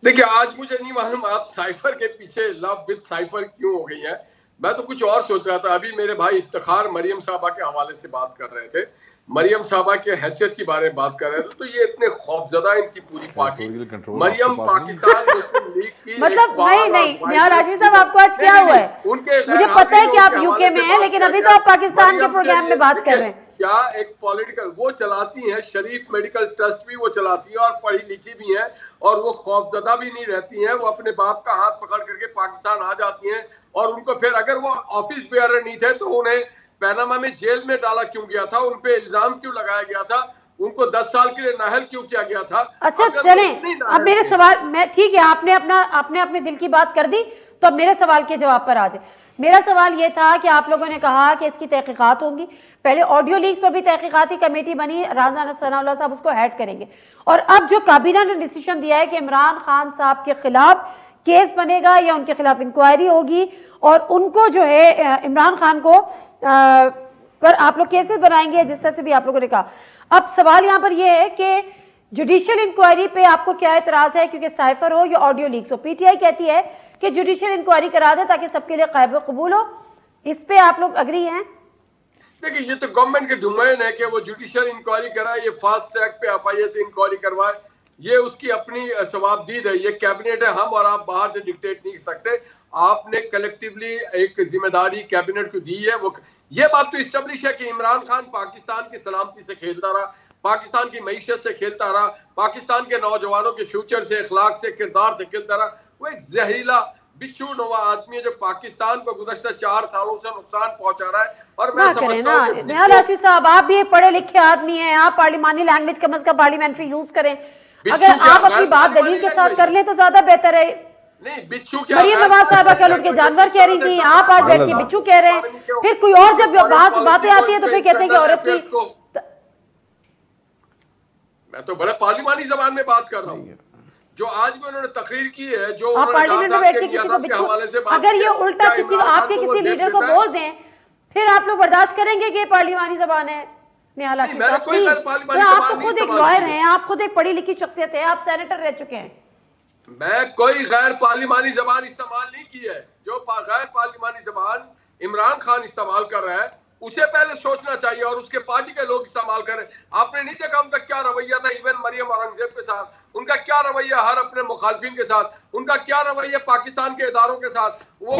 देखिए, आज मुझे नहीं मालूम आप साइफर के पीछे लव विद साइफर क्यों हो गई है। मैं तो कुछ और सोच रहा था। अभी मेरे भाई इफ्तिखार मरियम साहबा के हवाले से बात कर रहे थे, मरियम साहबा के हैसियत की बारे में बात कर रहे थे, तो ये इतने खौफजदा इनकी पूरी पार्टी। मरियम पाकिस्तान मुस्लिम लीग की मतलब नहीं निहाल हाशमी साहब, आपको आज क्या हुआ है? मुझे पता है कि आप UK में हैं, लेकिन अभी तो आप पाकिस्तान के प्रोग्राम में बात कर रहे हैं। क्या एक पॉलिटिकल वो चलाती हैं, शरीफ मेडिकल ट्रस्ट भी वो चलाती है और पढ़ी लिखी भी हैं, और वो खौफजदा भी नहीं रहती हैं। वो अपने बाप का हाथ पकड़ करके पाकिस्तान आ जाती हैं, और उनको फिर अगर वो ऑफिस बेयरर नहीं थे तो उन्हें पैनामा में जेल में डाला क्यों गया था, उन पे इल्जाम क्यों लगाया गया था, उनको 10 साल के लिए नाहल क्यों किया गया था। अच्छा चलें, अब मेरे सवाल मैं ठीक है, आपने अपने दिल की बात कर दी, तो अब मेरे सवाल के जवाब पर आ जाए। मेरा सवाल ये था कि आप लोगों ने कहा कि इसकी तहकीकात होंगी, पहले ऑडियो लीक्स पर भी तहकीकाती कमेटी बनी, राजा सनाउल्लाह साहब उसको हेड करेंगे, और अब जो काबीना ने डिसीजन दिया है कि इमरान खान साहब के खिलाफ केस बनेगा या उनके खिलाफ इंक्वायरी होगी और उनको जो है इमरान खान को पर आप लोग केसेस बनाएंगे, जिस तरह से भी आप लोगों ने कहा। अब सवाल यहाँ पर यह है कि जुडिशियल इंक्वायरी पे आपको क्या एतराज है, क्योंकि साइफर हो या ऑडियो लीक्स हो, PTI कहती है कि जुडिशियल इंक्वायरी करा दे ताकि सबके लिए काबिल कबूल हो। इस पे आप लोग अग्री हैं? देखिए, ये तो गवर्नमेंट के डोमेन है कि वो जुडिशियल इंक्वायरी कराए, ये फास्ट ट्रैक पे FIA से इंक्वायरी करवाए, ये उसकी अपनी सवाबदीद है, ये कैबिनेट है, हम और आप बाहर से डिक्टेट नहीं कर सकते। आपने कलेक्टिवली एक जिम्मेदारी कैबिनेट को दी है। वो ये बात तो इस्टेब्लिश है कि इमरान खान पाकिस्तान की सलामती से खेलता रहा, पाकिस्तान की मईशत से खेलता रहा, पाकिस्तान के नौजवानों के फ्यूचर से, अखलाक से, किरदार से खेलता रहा। वो एक जहरीला बिच्छू नुमा आदमी है जो पाकिस्तान को गुज़श्ता 4 सालों से नुकसान पहुंचा रहा है। और मैं समझता हूं निहाल हाशमी साहब, आप भी एक पढ़े लिखे आदमी हैं, आप पार्लिमानी लैंग्वेज कम से कम पार्लियामेंट्री यूज करें। अगर आप अपनी बात दलील के साथ कर लें तो ज्यादा बेहतर है। नहीं, बिच्छू क्या, मरियम नवाज साहबा कल उनके जानवर कह रही थी, आप आज बैठ के बिच्छू कह रहे हैं। फिर कोई और जब बातें आती है तो फिर कहते हैं कि औरत की। मैं तो बड़े पार्लिमानी जबान में बात कर रहा हूँ। जो आज भी उन्होंने तकरीर की है, जो पार्लियामेंट में बैठ के किसी को बिच्छू, अगर ये उल्टा किसी आपके किसी लीडर को बोल दें फिर आप लोग बर्दाश्त करेंगे कि पार्लिमानी जबान है? निहाल हाशमी साहब प्लीज, आप खुद एक लॉयर हैं, आप खुद एक पढ़ी लिखी शख्सियत है, आप सेनेटर रह चुके हैं। मैं कोई गैर पार्लिमानी जबान इस्तेमाल नहीं की है। जो गैर पार्लिमानी जबान इमरान खान इस्तेमाल कर रहा है उसे पहले सोचना चाहिए और उसके पार्टी के लोग इस्तेमाल करें। आपने नहीं देखा उनका क्या रवैया था इवन मरियम औरंगजेब के साथ, उनका क्या रवैया हर अपने मुखालफिन के साथ, उनका क्या रवैया पाकिस्तान के इदारों के साथ। वो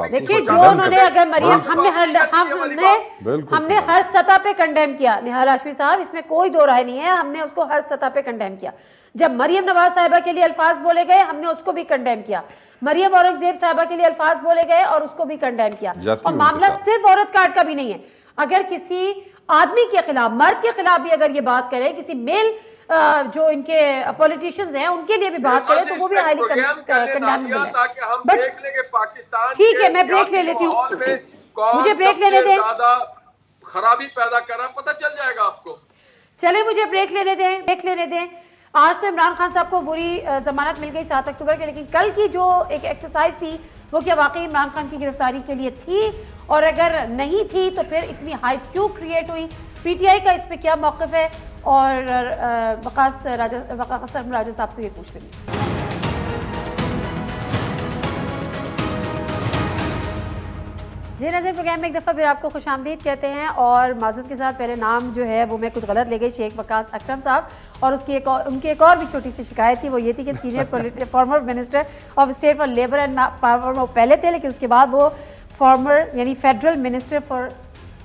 देखिए जो उन्होंने, अगर मरियम, हमने हर सतह पे कंडेम किया निहाल हाशमी साहब, इसमें कोई दो राय नहीं है, हमने उसको हर सतह पे कंडेम किया। जब मरियम नवाज साहिबा के लिए अल्फाज बोले गए हमने उसको भी कंडेम किया, मरियम औरंगजेब साहिबा के लिए अल्फाज बोले गए और उसको भी कंडेम किया। और मामला सिर्फ औरत कार्ड का भी नहीं है, अगर किसी आदमी के खिलाफ, मर्द के खिलाफ भी अगर ये बात करें, किसी मेल जो इनके पॉलिटिशियंस हैं उनके लिए भी बात करें तो वो भी हाईली कंडेमेबल है। बट ठीक है, मैं ब्रेक ले लेती हूँ, मुझे ब्रेक लेने दें। खराबी पैदा करा पता चल जाएगा आपको। चले मुझे ब्रेक लेने दें। आज तो इमरान खान साहब को बुरी जमानत मिल गई 7 अक्टूबर के, लेकिन कल की जो एक एक्सरसाइज थी वो क्या वाकई इमरान खान की गिरफ्तारी के लिए थी? और अगर नहीं थी तो फिर इतनी हाइप क्यों क्रिएट हुई? पीटीआई का इस पे क्या मौक़िफ़ है? और वक़ास राजा साहब से ये पूछ लेंगे। जी नज़र प्रोग्राम में एक दफ़ा फिर आपको खुशामदीद कहते हैं और माज़रत के साथ पहले नाम जो है वो मैं कुछ गलत ले गई, शेख वक़ास अकरम साहब, और उनकी एक और भी छोटी सी शिकायत थी, वो ये थी कि senior farmer minister of state for labour and power वो पहले थे, लेकिन उसके बाद वो फॉर्मर यानी फेडरल मिनिस्टर फॉर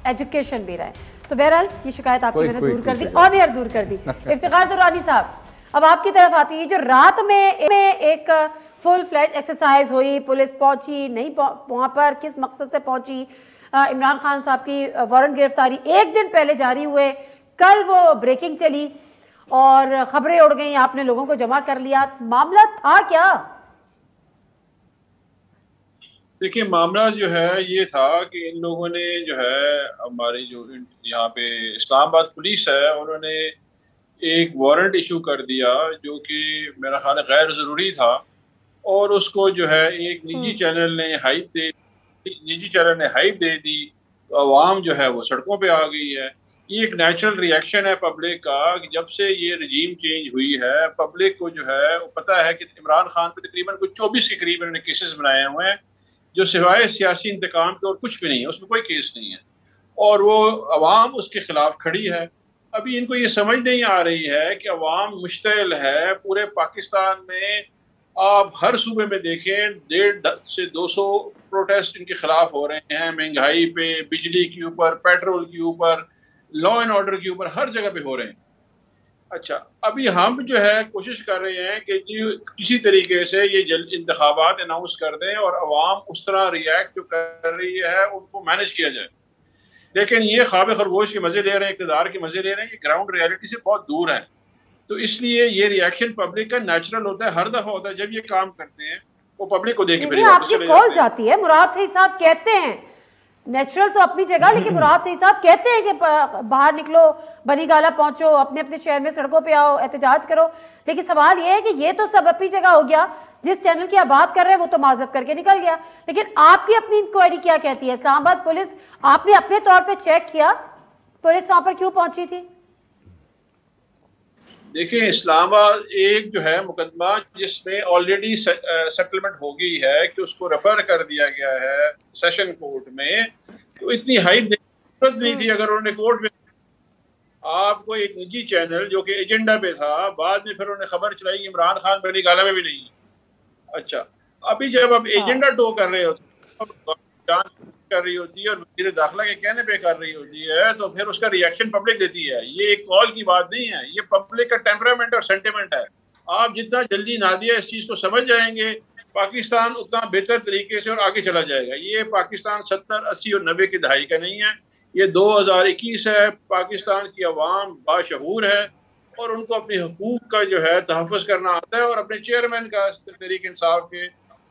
एजुकेशन भी रहे। तो बहरहाल ये शिकायत आपकी मैंने दूर कर दी, ऑन एयर दूर कर दी। इफ्तिखार दुरानी साहब, अब आपकी तरफ आती है, जो रात में एक फुल फ्लैज एक्सरसाइज हुई, पुलिस पहुंची नहीं, वहां पर किस मकसद से पहुंची? इमरान खान साहब की वारंट गिरफ्तारी एक दिन पहले जारी हुए, कल वो ब्रेकिंग चली और खबरें उड़ गई, आपने लोगों को जमा कर लिया, मामला था क्या? देखिए मामला जो है ये था कि इन लोगों ने जो है हमारी जो यहाँ पे इस्लामाबाद पुलिस है उन्होंने एक वारंट इशू कर दिया जो कि मेरा ख्याल गैर ज़रूरी था, और उसको जो है एक निजी चैनल ने हाइप दे दी, तो आवाम जो है वो सड़कों पे आ गई है। ये एक नेचुरल रिएक्शन है पब्लिक का कि जब से ये रजीम चेंज हुई है पब्लिक को जो है वो पता है कि इमरान खान पे तकरीबन कुछ 24 के करीब इन्होंने केसेस बनाए हुए हैं जो सिवाय सियासी इंतकाम के और कुछ भी नहीं है, उसमें कोई केस नहीं है, और वो अवाम उसके खिलाफ खड़ी है। अभी इनको ये समझ नहीं आ रही है कि अवाम मुश्तइल है। पूरे पाकिस्तान में आप हर सूबे में देखें 150 से 200 प्रोटेस्ट इनके खिलाफ हो रहे हैं, महंगाई पे, बिजली के ऊपर, पेट्रोल के ऊपर, लॉ एंड ऑर्डर के ऊपर, हर जगह पे हो रहे हैं। अच्छा, अभी हम जो है कोशिश कर रहे हैं कि किसी तरीके से ये जल्द इंतखाबात अनाउंस कर दें और अवाम उस तरह रिएक्ट जो कर रही है उनको मैनेज किया जाए, लेकिन ये ख्वाब खरगोश के मज़े ले रहे हैं, इक़्तिदार के मज़े ले रहे हैं, ये ग्राउंड रियलिटी से बहुत दूर है। तो इसलिए ये रिएक्शन पब्लिक का नेचुरल होता है, हर दफ़ा होता है जब ये काम करते हैं वो पब्लिक को देख के आपकी कॉल जाती है। मुराद सही साहब कहते हैं नेचुरल तो अपनी जगह, लेकिन मुराद सही साहब कहते हैं कि बाहर निकलो, बनी गाला पहुंचो, अपने अपने शहर में सड़कों पे आओ, एहतजाज करो, लेकिन सवाल ये है कि ये तो सब अपनी जगह हो गया, जिस चैनल की आप बात कर रहे हैं वो तो माजरत करके निकल गया, लेकिन आपकी अपनी इंक्वायरी क्या कहती है? इस्लामाबाद पुलिस, आपने अपने तौर पे चेक किया पुलिस वहां पर क्यों पहुंची थी? देखिए इस्लामाबाद एक जो है मुकदमा जिसमें ऑलरेडी सेटलमेंट हो गई है कि उसको रेफर कर दिया गया है सेशन कोर्ट में, तो इतनी हाइप जरूरत नहीं थी। अगर उन्होंने कोर्ट में आपको एक निजी चैनल जो कि एजेंडा पे था, बाद में फिर उन्होंने खबर चलाई कि इमरान खान बड़ी गाला में भी नहीं है। अच्छा, अभी जब आप एजेंडा टो कर रहे होते, जांच कर रही होती है और वज़ीर दाखिला के कहने पे कर रही होती है, तो फिर उसका रिएक्शन पब्लिक देती है। ये एक कॉल की बात नहीं है, ये पब्लिक का टेम्परामेंट और सेंटिमेंट है। आप जितना जल्दी नादिया इस चीज़ को समझ जाएंगे, पाकिस्तान उतना बेहतर तरीके से और आगे चला जाएगा। ये पाकिस्तान 70, 80 और 90 की दहाई का नहीं है, ये 2021 है। पाकिस्तान की अवाम बाशऊर है और उनको अपने हकूक का जो है तहफ़्फ़ुज़ करना आता है, और अपने चेयरमैन का तहरीक इंसाफ के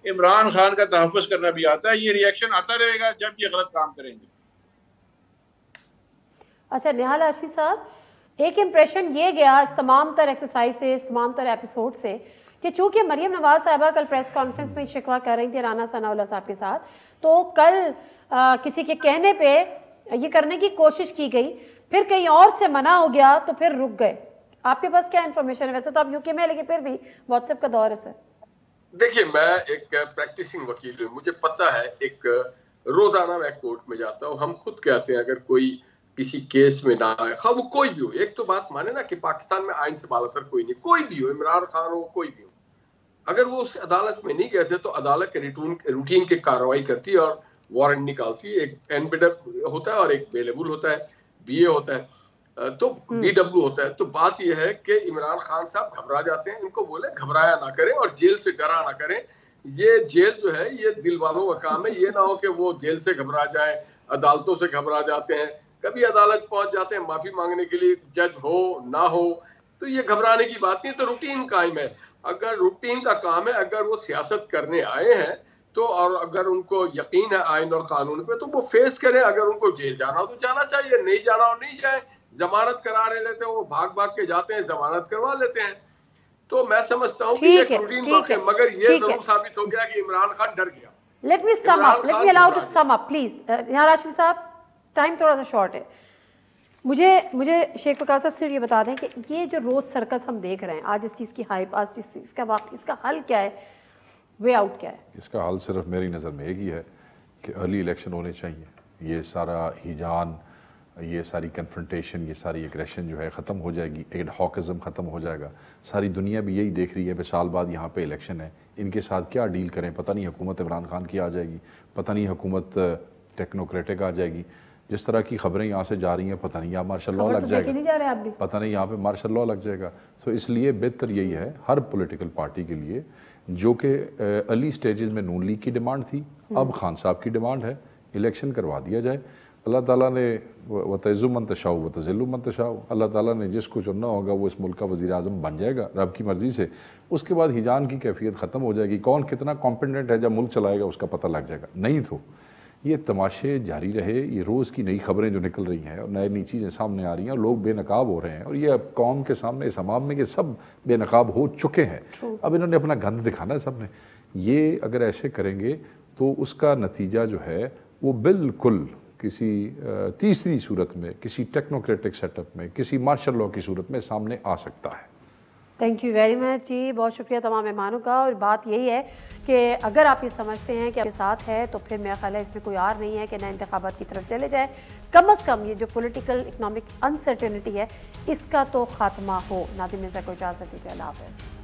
इमरान खान का तहफ़्फ़ुज़ करना भी आता है। ये रिएक्शन आता रहेगा जब ये गलत काम करेंगे। अच्छा निहाल हाशमी साहब, एक इम्प्रेशन ये गया इस तमाम तर एक्सरसाइज से, इस तमाम तर एपिसोड से, कि चूंकि मरियम नवाज साहिबा कल प्रेस कॉन्फ्रेंस में शिकवा कर रही थी राना सनाउल्लाह साहब के साथ, तो कल किसी के कहने पे ये करने की कोशिश की गई, फिर कहीं और से मना हो गया तो फिर रुक गए। आपके पास क्या इन्फॉर्मेशन है? वैसे तो आप यूके में है, लेकिन फिर भी व्हाट्सएप का दौर है सर। देखिए, मैं एक प्रैक्टिसिंग वकील हूँ, मुझे पता है, एक रोजाना मैं कोर्ट में जाता हूँ। हम खुद कहते हैं अगर कोई किसी केस में ना आए, हाँ वो कोई भी हो, एक तो बात माने ना कि पाकिस्तान में आइन से बालातर कोई नहीं, कोई भी हो, इमरान खान हो, कोई भी हो, अगर वो उस अदालत में नहीं गए थे तो अदालत के रूटीन की कार्रवाई करती है और वारंट निकालती है। एक एनबीडब्ल्यू होता है और एक बेलेबल होता है, बीए होता है, तो बीडब्ल्यू होता है। तो बात यह है कि इमरान खान साहब घबरा जाते हैं, इनको बोले घबराया ना करें और जेल से डरा ना करें। ये जेल जो है ये दिल वालों का काम है, ये ना हो कि वो जेल से घबरा जाए, अदालतों से घबरा जाते हैं, कभी अदालत पहुंच जाते हैं माफी मांगने के लिए, जज हो ना हो, तो ये घबराने की बात नहीं। तो रूटीन कायम है, अगर रूटीन का काम है, अगर वो सियासत करने आए हैं तो, और अगर उनको यकीन है आइन और कानून पे, तो वो फेस करें। अगर उनको जेल जाना हो तो जाना चाहिए, नहीं जाना हो नहीं जाए। जमानत करा लेते हैं, वो भाग भाग के जाते हैं, जमानत करवा लेते हैं। तो मैं समझता हूँ कि एक रूटीन बात है, मगर ये जरूर साबित हो गया कि इमरान खान डर गया। Let me sum up, let me allow to sum up please. Nihal Hashmi साहब, टाइम थोड़ा सा शॉर्ट है। मुझे शेख वकार साहब सिर्फ ये बता दें कि ये जो रोज सर्कस हम देख रहे हैं, आज इस चीज़ की हाइप, आज इसका हल क्या है, वे आउट क्या है? इसका हल सिर्फ मेरी नज़र में एक ही है कि अर्ली इलेक्शन होने चाहिए। ये सारा हिजान, ये सारी कन्फ्रंटेशन, ये सारी एग्रेशन जो है ख़त्म हो जाएगी, एडहॉकिज़म ख़त्म हो जाएगा। सारी दुनिया भी यही देख रही है कि साल बाद यहाँ पे इलेक्शन है, इनके साथ क्या डील करें। पता नहीं हुकूमत इमरान खान की आ जाएगी, पता नहीं हुकूमत टेक्नोक्रेटिक आ जाएगी। जिस तरह की खबरें यहाँ से जा रही हैं, पता नहीं यहाँ मार्शल लॉ लग जाएगा, पता नहीं यहाँ पे मार्शल लॉ लग जाएगा। सो इसलिए बेहतर यही है हर पॉलिटिकल पार्टी के लिए, जो कि अर्ली स्टेजेस में नून लीग की डिमांड थी, अब खान साहब की डिमांड है, इलेक्शन करवा दिया जाए। अल्लाह ताला ने वतइज़्ज़ु मन तशाउ वतज़िल्लु मन तशाउ, अल्लाह ताला ने जिसको चुनना होगा वो इस मुल्क का वज़ीर आज़म बन जाएगा रब की मर्ज़ी से। उसके बाद हिजान की कैफियत ख़त्म हो जाएगी। कौन कितना कॉम्पिटेंट है जब मुल्क चलाएगा उसका पता लग जाएगा। नहीं तो ये तमाशे जारी रहे, ये रोज़ की नई खबरें जो निकल रही हैं और नई नई चीज़ें सामने आ रही हैं और लोग बेनकाब हो रहे हैं, और ये अब कौम के सामने, इस हमाम में, कि सब बेनकाब हो चुके हैं। अब इन्होंने अपना गंद दिखाना है सब ने। ये अगर ऐसे करेंगे तो उसका नतीजा जो है वो बिल्कुल किसी तीसरी सूरत में, किसी टेक्नोक्रेटिक सेटअप में, किसी मार्शल लॉ की सूरत में सामने आ सकता है। थैंक यू वेरी मच जी, बहुत शुक्रिया तमाम मेहमानों का। और बात यही है कि अगर आप ये समझते हैं कि आपके साथ है तो फिर मेरा ख्याल है इसमें कोई आर नहीं है कि नए इंतखाबात की तरफ चले जाए। कम अज़ कम ये जो पॉलिटिकल इकनॉमिक अनसर्टेनिटी है इसका तो खात्मा हो। नादिम मिर्ज़ा को इजाज़त दीजिए, अल्लाह हाफ़िज़।